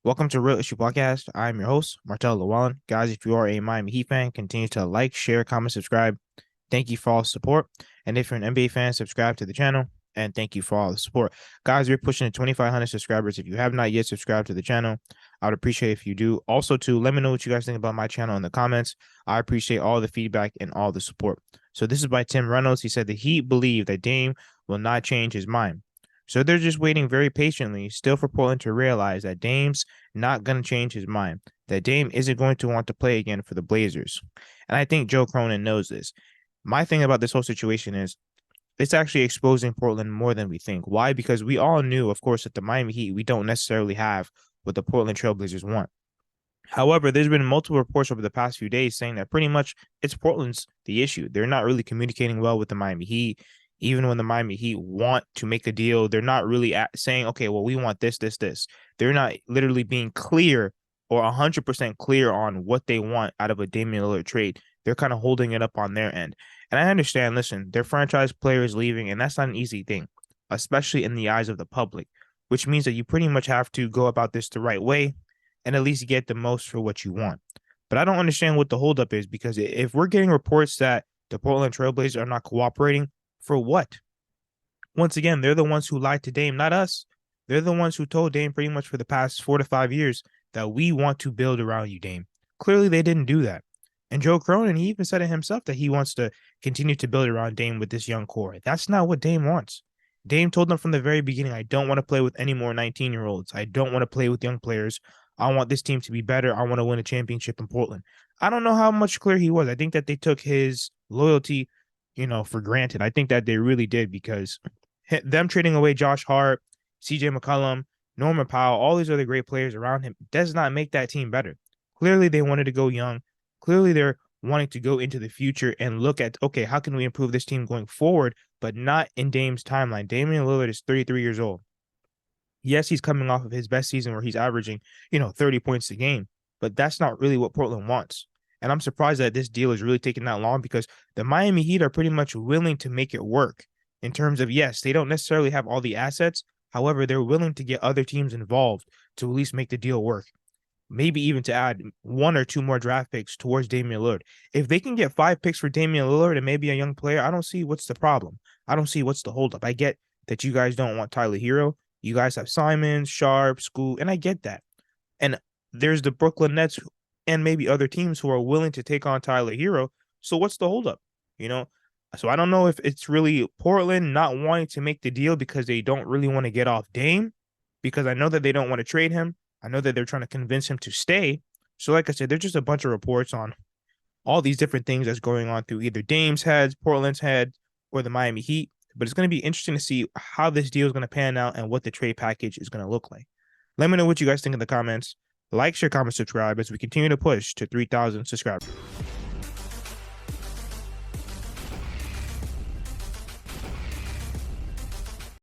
Welcome to Real Issue Podcast. I'm your host, Martel Llewellyn. Guys, if you are a Miami Heat fan, continue to like, share, comment, subscribe. Thank you for all the support. And if you're an NBA fan, subscribe to the channel. And thank you for all the support. Guys, we're pushing to 2,500 subscribers. If you have not yet subscribed to the channel, I would appreciate if you do. Also, too, let me know what you guys think about my channel in the comments. I appreciate all the feedback and all the support. So this is by Tim Reynolds. He said the Heat believe that Dame will not change his mind. So they're just waiting very patiently still for Portland to realize that Dame's not going to change his mind, that Dame isn't going to want to play again for the Blazers. And I think Joe Cronin knows this. My thing about this whole situation is it's actually exposing Portland more than we think. Why? Because we all knew, of course, that the Miami Heat, we don't necessarily have what the Portland Trailblazers want. However, there's been multiple reports over the past few days saying that pretty much it's Portland's the issue. They're not really communicating well with the Miami Heat. Even when the Miami Heat want to make a deal, they're not really saying, okay, well, we want this, this, this. They're not literally being clear or 100% clear on what they want out of a Damian Lillard trade. They're kind of holding it up on their end. And I understand, listen, their franchise player is leaving, and that's not an easy thing, especially in the eyes of the public, which means that you pretty much have to go about this the right way and at least get the most for what you want. But I don't understand what the holdup is, because if we're getting reports that the Portland Trailblazers are not cooperating, for what? Once again, they're the ones who lied to Dame, not us. They're the ones who told Dame pretty much for the past 4 to 5 years that we want to build around you, Dame. Clearly, they didn't do that. And Joe Cronin, he even said it himself that he wants to continue to build around Dame with this young core. That's not what Dame wants. Dame told them from the very beginning, I don't want to play with any more 19-year-olds. I don't want to play with young players. I want this team to be better. I want to win a championship in Portland. I don't know how much clear he was. I think that they took his loyalty for granted. I think that they really did, because them trading away Josh Hart, CJ McCollum, Norman Powell, all these other great players around him does not make that team better. Clearly, they wanted to go young. Clearly, they're wanting to go into the future and look at, okay, how can we improve this team going forward, but not in Dame's timeline. Damian Lillard is 33 years old. Yes, he's coming off of his best season where he's averaging, 30 points a game, but that's not really what Portland wants. And I'm surprised that this deal is really taking that long, because the Miami Heat are pretty much willing to make it work in terms of, yes, they don't necessarily have all the assets. However, they're willing to get other teams involved to at least make the deal work. Maybe even to add 1 or 2 more draft picks towards Damian Lillard. If they can get 5 picks for Damian Lillard and maybe a young player, I don't see what's the problem. I don't see what's the holdup. I get that you guys don't want Tyler Hero. You guys have Simons, Sharp, Scoot, and I get that. And there's the Brooklyn Nets and maybe other teams who are willing to take on Tyler Hero. So what's the holdup? So I don't know if it's really Portland not wanting to make the deal because they don't really want to get off Dame, because I know that they don't want to trade him. I know that they're trying to convince him to stay. So like I said, there's just a bunch of reports on all these different things that's going on through either Dame's head, Portland's head, or the Miami Heat. But it's going to be interesting to see how this deal is going to pan out and what the trade package is going to look like. Let me know what you guys think in the comments. Like, share, comment, subscribe as we continue to push to 3,000 subscribers.